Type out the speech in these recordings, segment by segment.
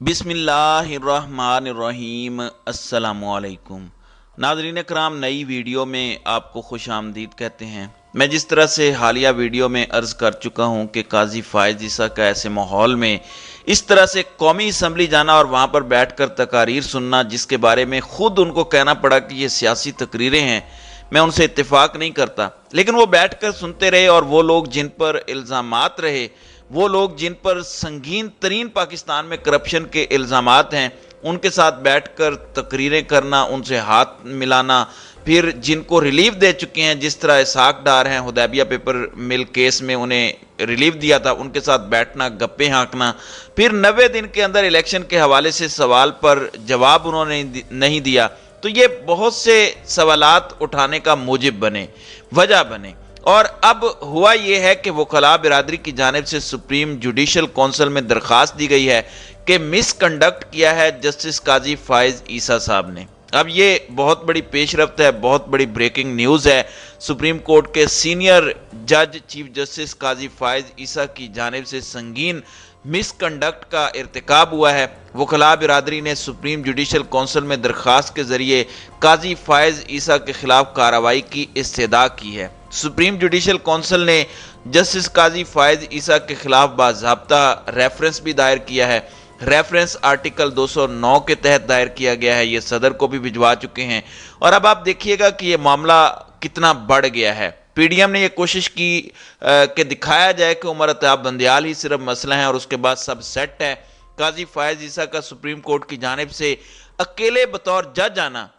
बिस्मिल्लाहिर्रहमानिर्रहीम। अस्सलामुअलैकुम नाज़रीन कराम, नई वीडियो में आपको खुश आमदीद कहते हैं। मैं जिस तरह से हालिया वीडियो में अर्ज़ कर चुका हूं कि काजी फ़ाइज़ ईसा का ऐसे माहौल में इस तरह से कौमी असम्बली जाना और वहां पर बैठकर तकारीर सुनना, जिसके बारे में ख़ुद उनको कहना पड़ा कि ये सियासी तकरीरें हैं, मैं उनसे इत्तेफाक नहीं करता। लेकिन वो बैठकर सुनते रहे और वो लोग जिन पर इल्ज़ामात रहे, वो लोग जिन पर संगीन तरीन पाकिस्तान में करप्शन के इल्ज़ामात हैं, उनके साथ बैठकर तकरीरें करना, उनसे हाथ मिलाना, फिर जिनको रिलीफ दे चुके हैं, जिस तरह इसहाक डार हैं, हुदैबिया पेपर मिल केस में उन्हें रिलीफ दिया था, उनके साथ बैठना, गप्पे हाँकना, फिर 90 दिन के अंदर इलेक्शन के हवाले से सवाल पर जवाब उन्होंने नहीं दिया, तो ये बहुत से सवालात उठाने का मूजिब बने, वजह बने। और अब हुआ ये है कि वकला बिरादरी की जानिब से सुप्रीम जुडिशल कौंसिल में दरख्वास्त दी गई है कि मिसकंडक्ट किया है जस्टिस काजी फ़ाइज़ ईसा साहब ने। अब ये बहुत बड़ी पेशरफ्त है, बहुत बड़ी ब्रेकिंग न्यूज़ है। सुप्रीम कोर्ट के सीनियर जज चीफ जस्टिस काजी फ़ाइज़ ईसा की जानिब से संगीन मिसकंडक्ट का इर्तिकाब हुआ है। वकला बिरादरी ने सुप्रीम जुडिशल कौंसिल में दरख्वास्त के ज़रिए काजी फ़ाइज़ ईसा के खिलाफ कार्रवाई की इस्तदा की है। सुप्रीम जुडिशल कौंसिल ने जस्टिस काजी फ़ाइज़ ईसा के खिलाफ बाज़ाब्ता रेफरेंस भी दायर किया है। रेफरेंस आर्टिकल 209 के तहत दायर किया गया है। ये सदर को भी भिजवा चुके हैं। और अब आप देखिएगा कि ये मामला कितना बढ़ गया है। पीडीएम ने ये कोशिश की कि दिखाया जाए कि उमर अत्ताब बंदियाल ही सिर्फ मसला है और उसके बाद सब सेट है। काजी फ़ाइज़ ईसा का सुप्रीम कोर्ट की जानिब से अकेले बतौर जज आना,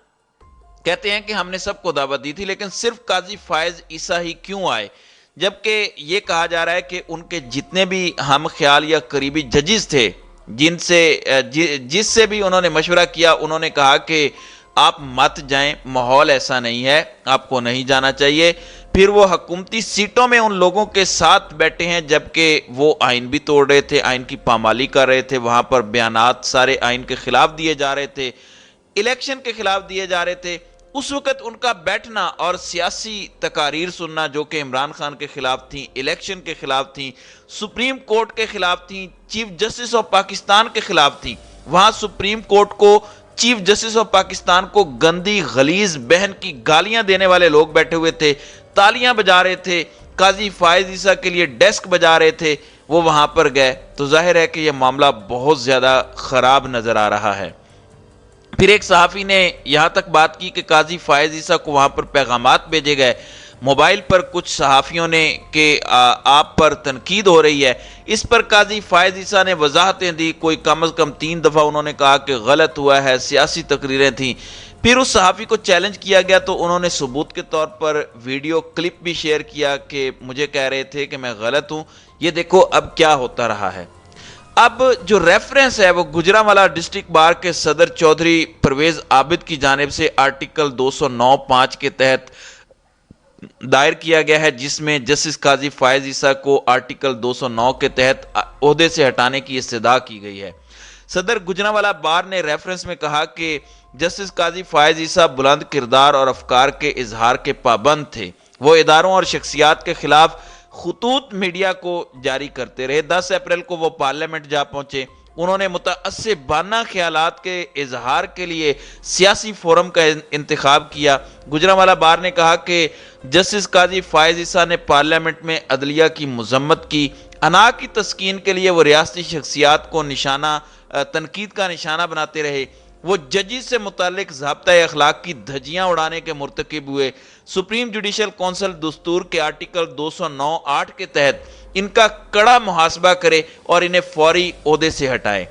कहते हैं कि हमने सबको दावत दी थी, लेकिन सिर्फ काजी फ़ाइज़ ईसा ही क्यों आए, जबकि ये कहा जा रहा है कि उनके जितने भी हम ख्याल या करीबी जजेस थे, जिससे भी उन्होंने मशवरा किया, उन्होंने कहा कि आप मत जाएं, माहौल ऐसा नहीं है, आपको नहीं जाना चाहिए। फिर वो हुकूमती सीटों में उन लोगों के साथ बैठे हैं, जबकि वो आइन भी तोड़ रहे थे, आइन की पामाली कर रहे थे, वहाँ पर बयानात सारे आइन के खिलाफ दिए जा रहे थे, इलेक्शन के खिलाफ दिए जा रहे थे। उस वक्त उनका बैठना और सियासी तकारीर सुनना, जो कि इमरान खान के खिलाफ थी, इलेक्शन के खिलाफ थी, सुप्रीम कोर्ट के खिलाफ थी, चीफ जस्टिस ऑफ पाकिस्तान के खिलाफ थी, वहां सुप्रीम कोर्ट को, चीफ जस्टिस ऑफ पाकिस्तान को गंदी गलीज बहन की गालियां देने वाले लोग बैठे हुए थे, तालियां बजा रहे थे, काजी फ़ाइज़ ईसा के लिए डेस्क बजा रहे थे, वो वहां पर गए, तो जाहिर है कि यह मामला बहुत ज्यादा खराब नजर आ रहा है। फिर एक सहाफ़ी ने यहाँ तक बात की कि काजी फ़ाइज़ ईसा को वहाँ पर पैगामात भेजे गए मोबाइल पर, कुछ सहाफ़ियों ने कि आप पर तनकीद हो रही है। इस पर काजी फ़ाइज़ ईसा ने वजाहतें दी, कोई कम अज़ कम 3 दफ़ा उन्होंने कहा कि गलत हुआ है, सियासी तकरीरें थीं। फिर उस सहाफ़ी को चैलेंज किया गया तो उन्होंने सबूत के तौर पर वीडियो क्लिप भी शेयर किया कि मुझे कह रहे थे कि मैं गलत हूँ, ये देखो अब क्या होता रहा है। अब जो रेफरेंस है वो गुजरांवाला डिस्ट्रिक्ट बार के सदर चौधरी परवेज आबिद की जानिब से आर्टिकल 209(5) के तहत दायर किया गया है, जिसमें जस्टिस काजी फ़ाइज़ ईसा को आर्टिकल 209 के तहत ओहदे से हटाने की इस्तदा की गई है। सदर गुजरांवाला बार ने रेफरेंस में कहा कि जस्टिस काजी फ़ाइज़ ईसा बुलंद किरदार और अफकार के इजहार के पाबंद थे। वो इदारों और शख्सियात के खिलाफ खुतूत मीडिया को जारी करते रहे। 10 अप्रैल को वो पार्लियामेंट जा पहुंचे। उन्होंने मुतअस्सिबाना ख्यालात के इजहार के लिए सियासी फोरम का इंतखाब किया। गुजरांवाला बार ने कहा कि जस्टिस काजी फ़ाइज़ ईसा ने पार्लियामेंट में अदलिया की मजम्मत की। अना की तस्कीन के लिए वो रियासती शख्सियात को तनकीद का निशाना बनाते रहे। वो जजिस से मुतालिक ज़ाब्ता-ए-अखलाक की धज्जियां उड़ाने के मुर्तकिब हुए। सुप्रीम जुडिशल कौंसिल दस्तूर के आर्टिकल 209(8) के तहत इनका कड़ा मुहासबा करे और इन्हें फौरी ओहदे से हटाए।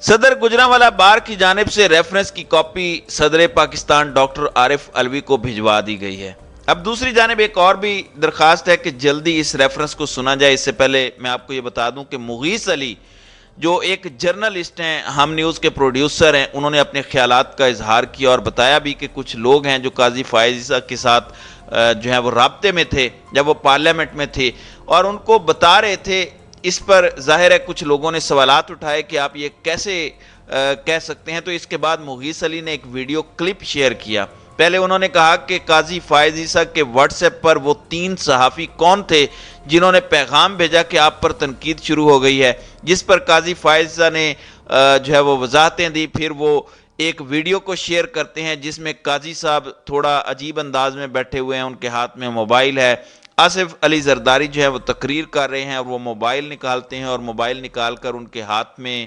सदर गुजरांवाला बार की जानिब से रेफरेंस की कॉपी सदर पाकिस्तान डॉक्टर आरिफ अलवी को भिजवा दी गई है। अब दूसरी जानिब एक और भी दरख्वास्त है कि जल्दी इस रेफरेंस को सुना जाए। इससे पहले मैं आपको ये बता दूं कि मुगीस अली, जो एक जर्नलिस्ट हैं, हम न्यूज़ के प्रोड्यूसर हैं, उन्होंने अपने ख्यालात का इजहार किया और बताया भी कि कुछ लोग हैं जो काजी फ़ाइज़ ईसा के साथ जो है वो राब्ते में थे जब वो पार्लियामेंट में थे, और उनको बता रहे थे। इस पर जाहिर है कुछ लोगों ने सवालात उठाए कि आप ये कैसे कह सकते हैं। तो इसके बाद मुगीस अली ने एक वीडियो क्लिप शेयर किया। पहले उन्होंने कहा कि काजी फ़ाइज़ ईसा के व्हाट्सएप पर वो 3 सहाफ़ी कौन थे जिन्होंने पैगाम भेजा कि आप पर तनकीद शुरू हो गई है, जिस पर काजी फ़ाइज़ ईसा ने جو ہے وہ وضاحتیں دی، پھر وہ ایک ویڈیو کو شیئر کرتے ہیں جس میں قاضی صاحب تھوڑا عجیب انداز میں بیٹھے ہوئے ہیں، ان کے ہاتھ میں موبائل ہے، آصف علی زرداری جو ہے وہ تقریر کر رہے ہیں اور وہ موبائل نکالتے ہیں اور موبائل نکال کر ان کے ہاتھ میں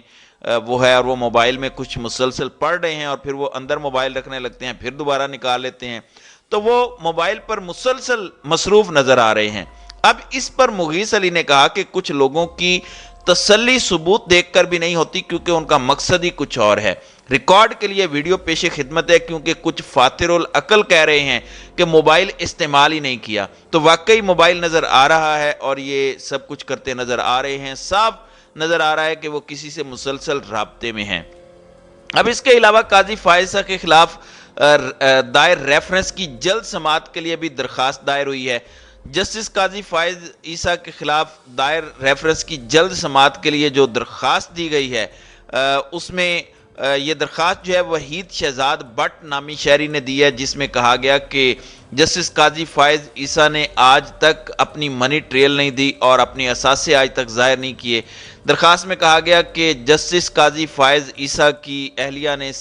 وہ ہے اور وہ موبائل میں کچھ مسلسل پڑھ رہے ہیں اور پھر وہ اندر موبائل رکھنے لگتے ہیں، پھر دوبارہ نکال لیتے ہیں، تو وہ موبائل پر مسلسل مصروف نظر آ رہے ہیں۔ اب اس پر مغیث علی نے کہا کہ کچھ لوگوں کی تسلی ثبوت دیکھ کر بھی نہیں ہوتی کیونکہ ان کا مقصد ہی کچھ اور ہے، ریکارڈ کے لیے ویڈیو پیش خدمت ہے کیونکہ کچھ فاتر العقل کہہ رہے ہیں کہ موبائل استعمال ہی نہیں کیا، تو واقعی موبائل نظر آ رہا ہے اور یہ سب کچھ کرتے نظر آ رہے ہیں، صاف نظر آ رہا ہے کہ وہ کسی سے مسلسل رابطے میں ہیں۔ اب اس کے علاوہ قاضی فائز کے خلاف دائر ریفرنس کی جلد سماعت کے لیے بھی درخواست دائر ہوئی ہے۔ جسٹس قاضی فائز عیسیٰ کے خلاف دائر ریفرنس کی جلد سماعت کے لیے جو درخواست دی گئی ہے اس میں یہ درخواست جو ہے وحید شہزاد بٹ نامی شہری نے دی ہے، جس میں کہا گیا کہ جسٹس قاضی فائز عیسیٰ نے آج تک اپنی منی ٹریل نہیں دی اور اپنے اثاثے آج تک ظاہر نہیں کیے۔ درخواست میں کہا گیا کہ جسٹس قاضی فائز عیسیٰ کی اہلیہ نے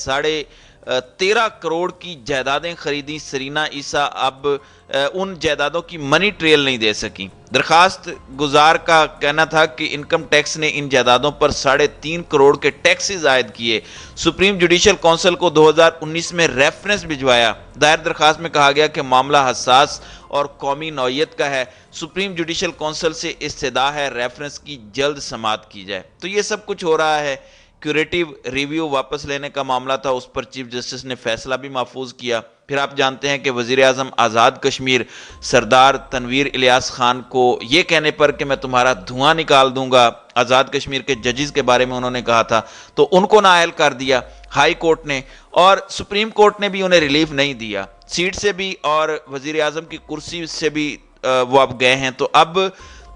13.5 کروڑ کی جائیدادیں خریدیں، سرینا عیسیٰ اب ان جائیدادوں کی منی ٹریل نہیں دے سکیں۔ درخواست گزار کا کہنا تھا کہ انکم ٹیکس نے ان جائیدادوں پر 3.5 کروڑ کے ٹیکسز عائد کیے۔ سپریم جوڈیشل کونسل کو 2019 میں ریفرنس بھجوایا۔ دائر درخواست میں کہا گیا کہ معاملہ حساس اور قومی نوعیت کا ہے، سپریم جوڈیشل کونسل سے استدعا ہے ریفرنس کی جلد سماعت کی جائے۔ تو یہ سب کچھ ہو رہا ہے۔ کیوریٹیو ریویو واپس لینے کا معاملہ تھا، اس پر چیف جسٹس نے فیصلہ بھی محفوظ کیا۔ پھر آپ جانتے ہیں کہ وزیر اعظم آزاد کشمیر سردار تنویر الیاس خان کو یہ کہنے پر کہ میں تمہارا دھواں نکال دوں گا، آزاد کشمیر کے ججز کے بارے میں انہوں نے کہا تھا، تو ان کو نااہل کر دیا ہائی کورٹ نے، اور سپریم کورٹ نے بھی انہیں ریلیف نہیں دیا، سیٹ سے بھی اور وزیر اعظم کی کرسی سے بھی وہ اب گئے ہیں۔ تو اب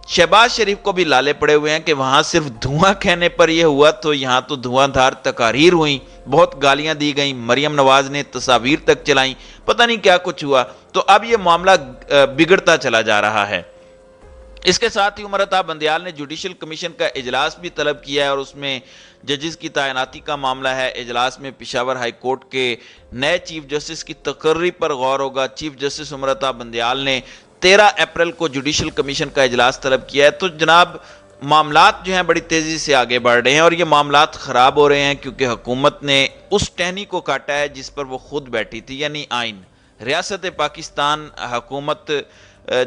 شہباز شریف کو بھی لالے پڑے ہوئے ہیں کہ وہاں صرف دھواں کہنے پر یہ ہوا، تو یہاں تو دھواں دھار تقاریر ہوئیں، بہت گالیاں دی گئیں، مریم نواز نے تصاویر تک چلائیں، پتہ نہیں کیا کچھ ہوا۔ تو اب یہ معاملہ بگڑتا چلا جا رہا ہے۔ اس کے ساتھ ہی عمر عطا بندیال نے جوڈیشل کمیشن کا اجلاس بھی طلب کیا ہے اور اس میں ججز کی تعیناتی کا معاملہ ہے۔ اجلاس میں پشاور ہائی کورٹ کے نئے چیف جسٹس کی تقرری پر غور ہوگا۔ چیف جسٹس عمر عطا بندیال نے 13 اپریل کو جوڈیشل کمیشن کا اجلاس طلب کیا ہے۔ تو جناب معاملات جو ہیں بڑی تیزی سے آگے بڑھ رہے ہیں اور یہ معاملات خراب ہو رہے ہیں کیونکہ حکومت نے اس ٹہنی کو کاٹا ہے جس پر وہ خود بیٹھی تھی، یعنی آئین۔ ریاست پاکستان حکومت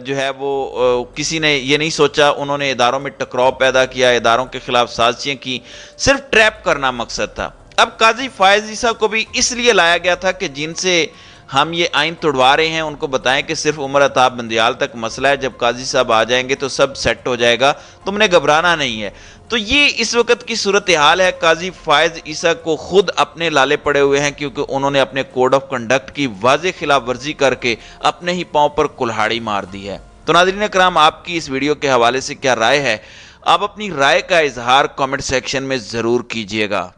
جو ہے وہ کسی نے یہ نہیں سوچا، انہوں نے اداروں میں ٹکراؤ پیدا کیا، اداروں کے خلاف سازشیں کی، صرف ٹریپ کرنا مقصد تھا۔ اب قاضی فائز عیسیٰ کو بھی اس لیے لایا گیا تھا کہ جن سے ہم یہ آئین توڑوا رہے ہیں ان کو بتائیں کہ صرف عمر عطا بندیال تک مسئلہ ہے، جب قاضی صاحب آ جائیں گے تو سب سیٹ ہو جائے گا، تم نے گھبرانا نہیں ہے۔ تو یہ اس وقت کی صورتحال ہے۔ قاضی فائز عیسیٰ کو خود اپنے لالے پڑے ہوئے ہیں کیونکہ انہوں نے اپنے کوڈ آف کنڈکٹ کی واضح خلاف ورزی کر کے اپنے ہی پاؤں پر کلہاڑی مار دی ہے۔ تو ناظرین کرام، آپ کی اس ویڈیو کے حوالے سے کیا رائے ہے؟ آپ اپنی رائے کا اظہار کامنٹ سیکشن میں ضرور کیجئے گا۔